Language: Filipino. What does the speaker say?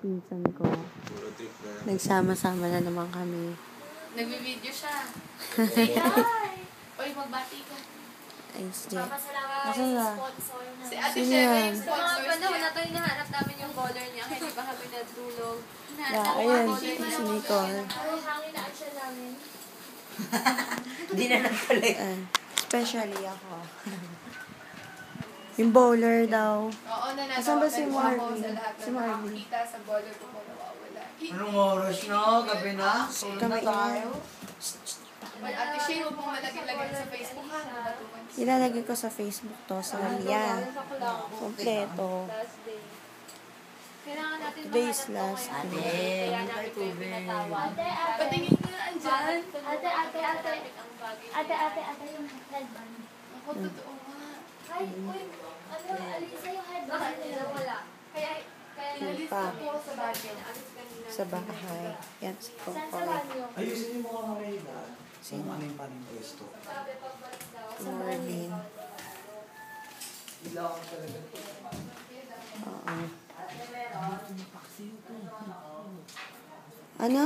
pinsan ko. Nagsama-sama na naman kami. Nagbi-video siya. Oy, magbati ka. Thanks, Jet. Papasalamat Asan na? sponsor na. Si Ate Sino Sheva yan? yung Sa mga sponsors panahon niya. na to, hinahanap namin yung caller niya. Hindi ba kami natulog? Ayun, si Nicole. Ay, hangin na siya namin. Hindi na nagkulit. Especially ako. Yung bowler daw. Oo, Asan ba si ako Marvin? sa lahat Si na Marvin. nakakita sa bowler ko mo nawawala. Anong oras na? Gabi na? Kami tayo. Well, Ate Shane, huwag mong malagay-lagay sa Facebook ha. Nabatukan. Ilalagay ko sa Facebook to. Sa yan. Kompleto. Last day. Kailangan natin Today is last Ate, day. Kaya namin kayo pinatawag. Patingin mo na andyan. Ate, yung headband. Ako, totoo nga. Ay, uy, ano, Alisa yung headband nila. Wala. Kaya Inalis Pa. ko po sa bagay. alis kanina. Sa bahay. Yan, si Saan sa Kokoy. banyo? Ayusin niyo mo kami na. Sino? Kung ano yung paning pwesto. Marvin. Ilaw ang talaga. Oo. Ano?